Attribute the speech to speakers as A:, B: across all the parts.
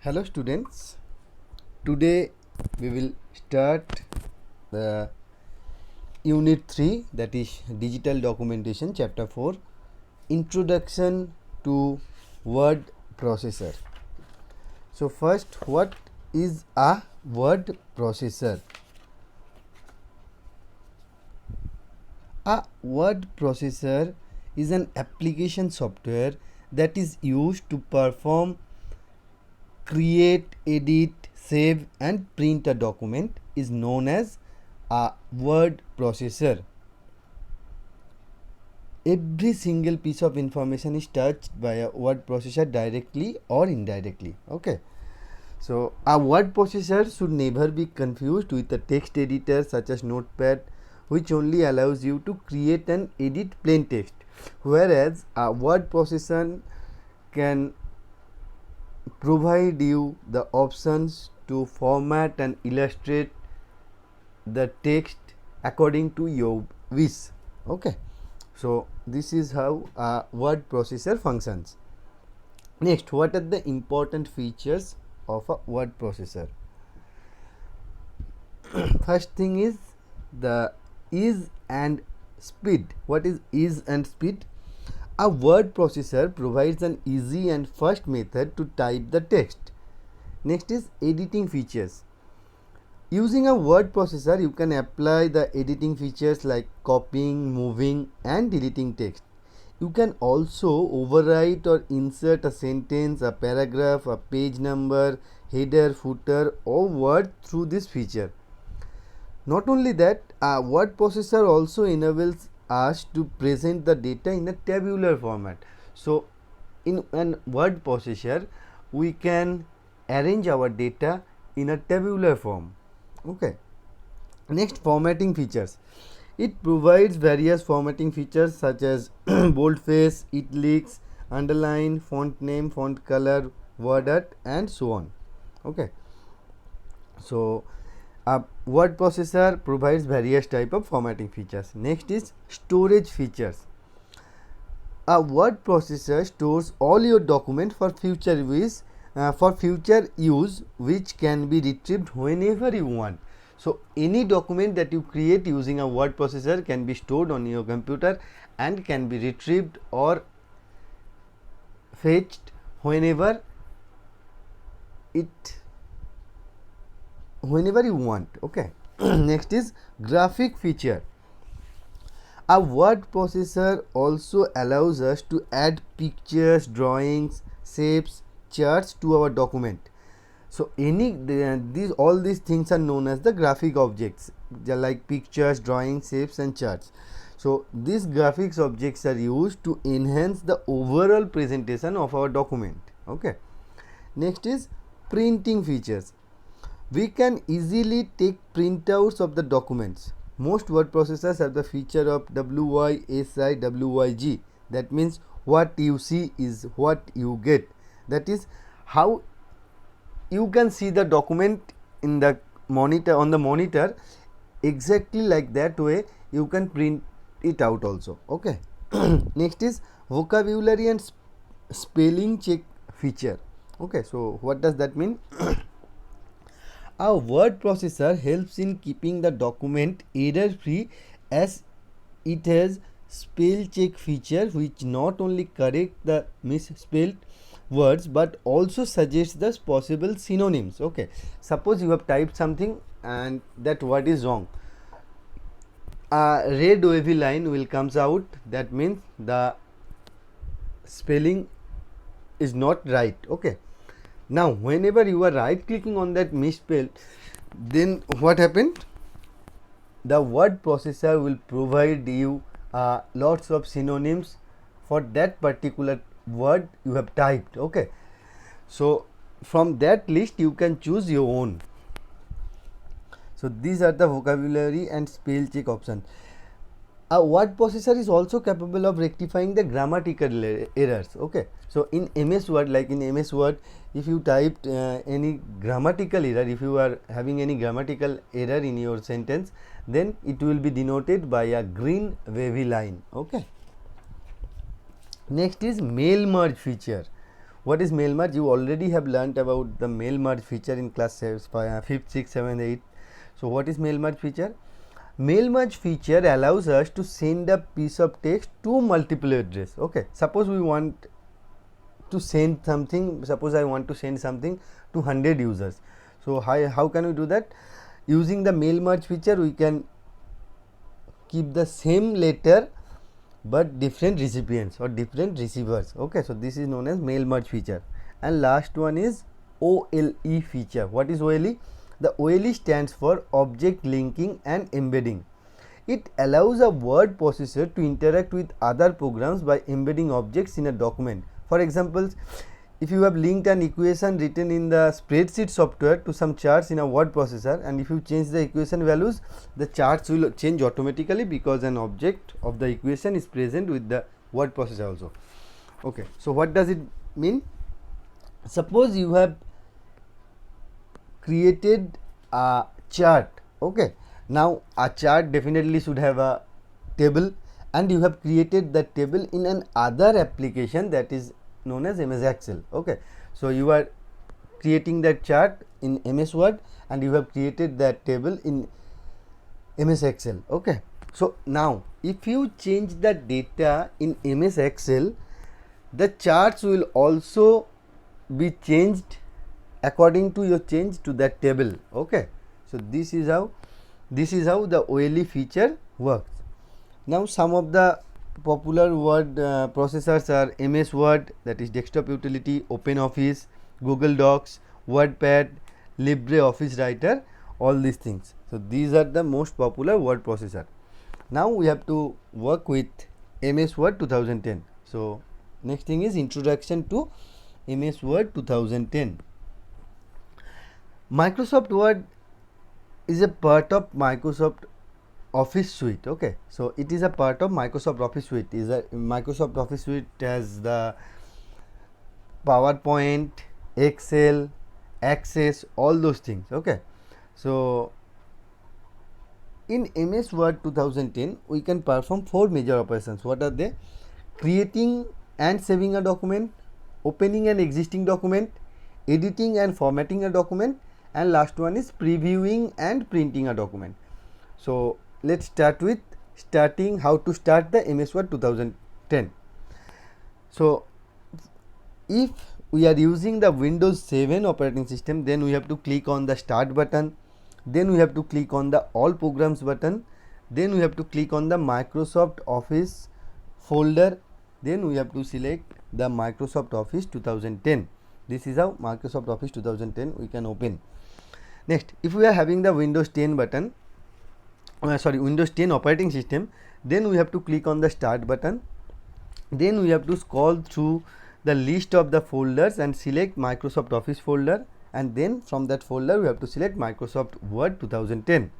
A: Hello students, today we will start the unit 3, that is digital documentation, chapter 4, introduction to word processor. So first, what is a word processor? A word processor is an application software that is used to perform, create, edit, save and print a document is known as a word processor. Every single piece of information is touched by a word processor directly or indirectly. Okay. So a word processor should never be confused with a text editor such as Notepad, which only allows you to create and edit plain text, whereas a word processor can provide you the options to format and illustrate the text according to your wish. Okay, so this is how a word processor functions. Next, what are the important features of a word processor? First thing is the ease and speed. What is ease and speed? A word processor provides an easy and fast method to type the text. Next is editing features. Using a word processor, you can apply the editing features like copying, moving and deleting text. You can also overwrite or insert a sentence, a paragraph, a page number, header, footer or word through this feature. Not only that, a word processor also enables us to present the data in a tabular format. So in a word processor, we can arrange our data in a tabular form. Okay. Next, formatting features. It provides various formatting features such as boldface, italics, underline, font name, font color, word art and so on. Okay. So a word processor provides various type of formatting features. Next is storage features. A word processor stores all your document for future use, which can be retrieved whenever you want. So any document that you create using a word processor can be stored on your computer and can be retrieved or fetched whenever you want. Okay. Next is graphic feature. A word processor also allows us to add pictures, drawings, shapes, charts to our document. So all these things are known as the graphic objects. They are like pictures, drawings, shapes and charts. So these graphics objects are used to enhance the overall presentation of our document. Okay. Next is printing features. We can easily take printouts of the documents. Most word processors have the feature of WYSIWYG. That means what you see is what you get. That is how you can see the document in the monitor, on the monitor, exactly like that way you can print it out also. Okay. Next is vocabulary and spelling check feature. Okay, so what does that mean? A word processor helps in keeping the document error free, as it has spell check feature which not only correct the misspelled words but also suggests the possible synonyms. Okay, suppose you have typed something and that word is wrong, a red wavy line will comes out, that means the spelling is not right. Okay, now whenever you are right clicking on that misspelled, then what happened? The word processor will provide you lots of synonyms for that particular word you have typed. Okay, so from that list you can choose your own. So these are the vocabulary and spell check options. A word processor is also capable of rectifying the grammatical errors. Okay, so in MS Word, like in MS Word, if you typed any grammatical error, if you are having any grammatical error in your sentence, then it will be denoted by a green wavy line. Okay. Next is mail merge feature. What is mail merge? You already have learnt about the mail merge feature in class 5th, 6th, 7th, 8th. So what is mail merge feature? Mail merge feature allows us to send a piece of text to multiple address. Okay, suppose we want to send something, suppose I want to send something to 100 users. So how can we do that? Using the mail merge feature, we can keep the same letter but different recipients or different receivers. Okay, so this is known as mail merge feature. And last one is OLE feature. What is OLE? The OLE stands for object linking and embedding. It allows a word processor to interact with other programs by embedding objects in a document. For example, if you have linked an equation written in the spreadsheet software to some charts in a word processor, and if you change the equation values, the charts will change automatically because an object of the equation is present with the word processor also. Okay, so what does it mean? Suppose you have created a chart. Okay, now a chart definitely should have a table, and you have created that table in an other application that is known as MS Excel. Okay, so you are creating that chart in MS Word and you have created that table in MS Excel. Okay, so now if you change the data in MS Excel, the charts will also be changed according to your change to that table. Okay, so this is how the OLE feature works. Now some of the popular word processors are MS Word, that is desktop utility, OpenOffice, Google Docs, WordPad, LibreOffice Writer, all these things. So these are the most popular word processor. Now we have to work with MS Word 2010. So next thing is introduction to MS Word 2010. Microsoft Word is a part of Microsoft Office suite. Okay, so it is a part of Microsoft Office suite. Microsoft Office suite has the PowerPoint, Excel, Access, all those things. Okay, so in MS Word 2010 we can perform 4 major operations. What are they? Creating and saving a document, opening an existing document, editing and formatting a document, and last one is previewing and printing a document. So let's start with how to start the MS Word 2010. So if we are using the Windows 7 operating system, then we have to click on the start button, then we have to click on the all programs button, then we have to click on the Microsoft Office folder, then we have to select the Microsoft Office 2010. This is how Microsoft Office 2010 we can open. Next, if we are having the Windows 10 button, Windows 10 operating system, then we have to click on the start button, then we have to scroll through the list of the folders and select Microsoft Office folder, and then from that folder we have to select Microsoft Word 2010.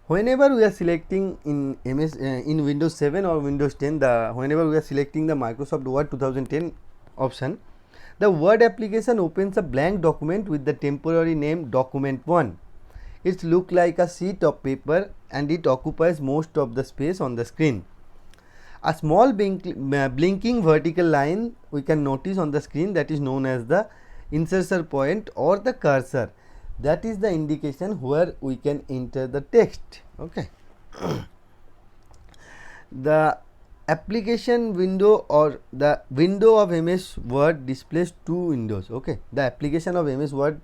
A: Whenever we are selecting in in Windows 7 or Windows 10, whenever we are selecting the Microsoft Word 2010 option, the Word application opens a blank document with the temporary name document 1. It looks like a sheet of paper and it occupies most of the space on the screen. A small blinking vertical line we can notice on the screen, that is known as the insertion point or the cursor. That is the indication where we can enter the text. Okay. The application window or the window of MS Word displays two windows. Okay, the application of MS Word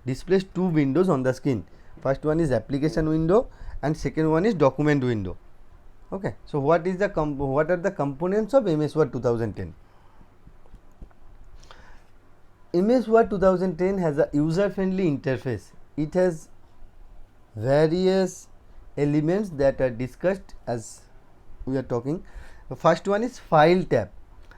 A: displays two windows on the screen. First one is application window and second one is document window. Okay, so what are the components of MS Word 2010? MS Word 2010 has a user-friendly interface. It has various elements that are discussed as we are talking. The first one is File tab.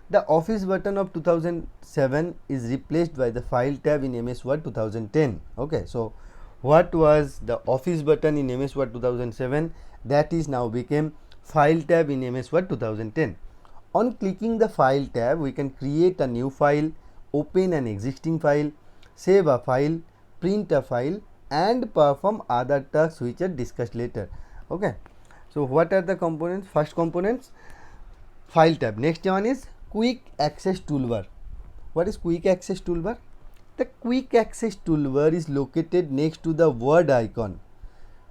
A: The Office button of 2007 is replaced by the File tab in MS Word 2010. Okay, so what was the Office button in MS Word 2007? That is now became File tab in MS Word 2010. On clicking the File tab, we can create a new file, open an existing file, save a file, print a file, and perform other tasks which are discussed later. Okay, so what are the components? First components, File tab. Next one is Quick Access Toolbar. What is quick access toolbar? The quick access toolbar is located next to the word icon.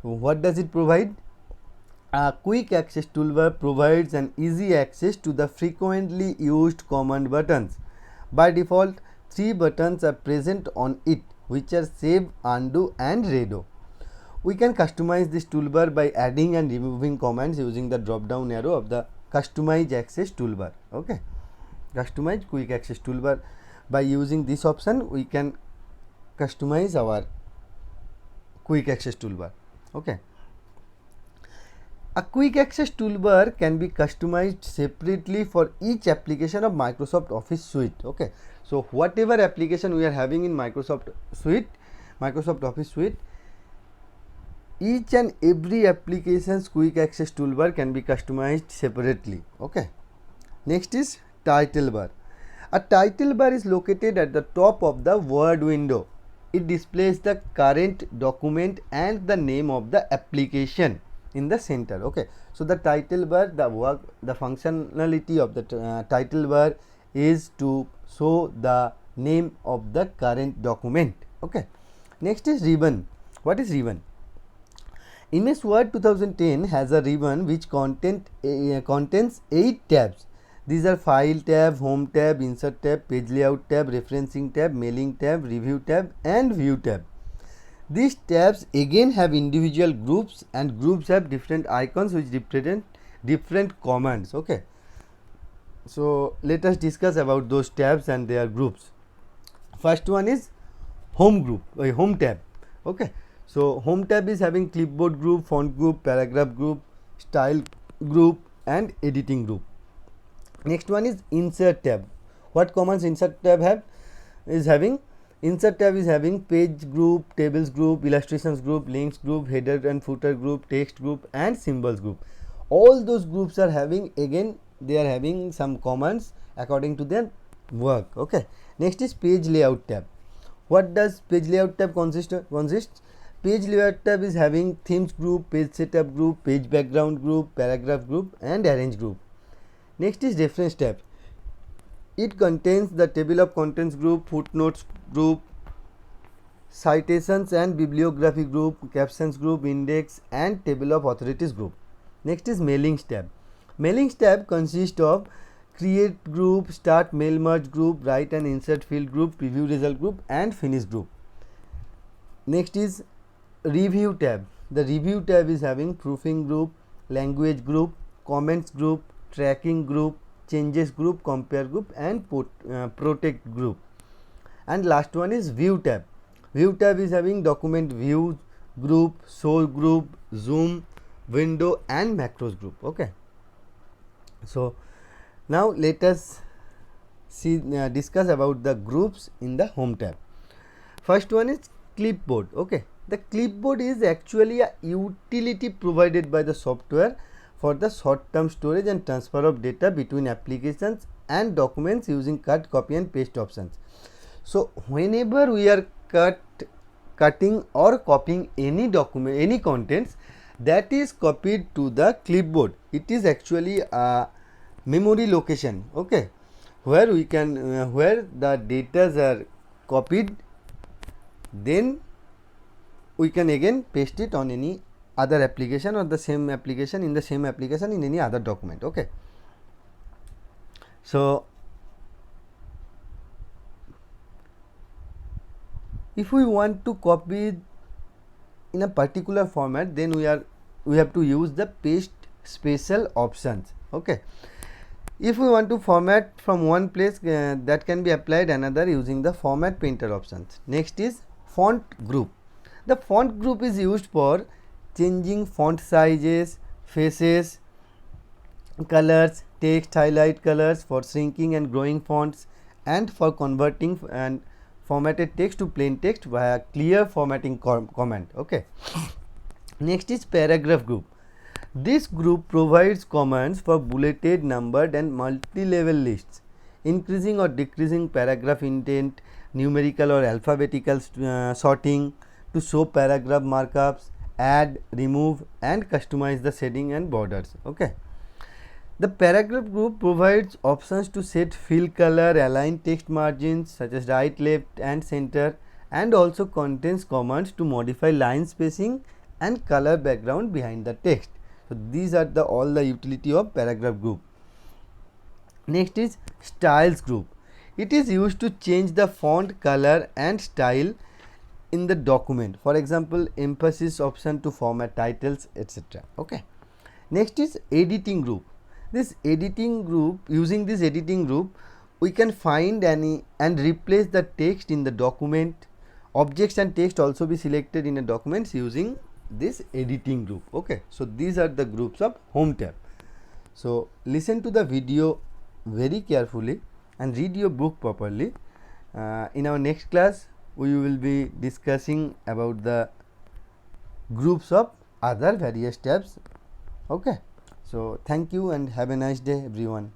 A: What does it provide? A quick access toolbar provides an easy access to the frequently used command buttons. By default, 3 buttons are present on it, which are save, undo and redo. We can customize this toolbar by adding and removing commands using the drop down arrow of the customize access toolbar. Okay, customize quick access toolbar. By using this option, we can customize our quick access toolbar. Okay, a quick access toolbar can be customized separately for each application of Microsoft Office suite. Okay, so whatever application we are having in Microsoft Office suite, each and every application's quick access toolbar can be customized separately. Okay, next is title bar. A title bar is located at the top of the Word window. It displays the current document and the name of the application in the center. Okay, so the title bar, the functionality of the title bar is to show the name of the current document. Okay, next is ribbon. What is ribbon? MS Word 2010 has a ribbon which contains 8 tabs. These are File tab, Home tab, Insert tab, Page Layout tab, Referencing tab, Mailing tab, Review tab and View tab. These tabs again have individual groups, and groups have different icons which represent different commands. Okay, so let us discuss about those tabs and their groups. First one is Home group, Home tab. Okay, so Home tab is having clipboard group, font group, paragraph group, style group and editing group. Next one is Insert tab. What commands Insert tab have? Insert tab is having page group, tables group, illustrations group, links group, header and footer group, text group and symbols group. All those groups are having, again they are having some commands according to their work. Okay, next is Page Layout tab. What does Page Layout tab consist? Page Layout tab is having themes group, page setup group, page background group, paragraph group and arrange group. Next is Reference tab. It contains the table of contents group, footnotes group, citations and bibliography group, captions group, index and table of authorities group. Next is Mailings tab. Mailings tab consists of create group, start mail merge group, write and insert field group, preview result group and finish group. Next is Review tab. The Review tab is having proofing group, language group, comments group, tracking group, changes group, compare group and protect group. And last one is View tab. View tab is having document view group, show group, zoom, window and macros group. Okay, so now let us discuss about the groups in the Home tab. First one is clipboard. Okay, the clipboard is actually a utility provided by the software for the short-term storage and transfer of data between applications and documents using cut, copy and paste options. So whenever we are cutting or copying any document, any contents, that is copied to the clipboard. It is actually a memory location. Okay, where we can where the data are copied, then we can again paste it on any other application or the same application in the same application in any other document. Okay, so if we want to copy in a particular format, then we have to use the paste special options. Okay, if we want to format from one place, that can be applied another using the format painter options. Next is font group. The font group is used for changing font sizes, faces, colors, text highlight colors, for shrinking and growing fonts, and for converting and formatted text to plain text via clear formatting command. Okay, next is paragraph group. This group provides commands for bulleted, numbered and multi-level lists, increasing or decreasing paragraph intent, numerical or alphabetical sorting, to show paragraph markups, add, remove and customize the shading and borders. Okay, The paragraph group provides options to set fill color, align text margins such as right, left and center, and also contains commands to modify line spacing and color background behind the text. So, these are the all the utility of paragraph group. Next is styles group. It is used to change the font color and style in the document. For example, emphasis option to format titles, etc. Okay. Next is editing group. This editing group, using this editing group, we can find any and replace the text in the document. Objects and text also be selected in a documents using this editing group. Okay. So, these are the groups of home tab. So, listen to the video very carefully and read your book properly. In our next class, we will be discussing about the groups of other various tabs. Okay. So, thank you and have a nice day everyone.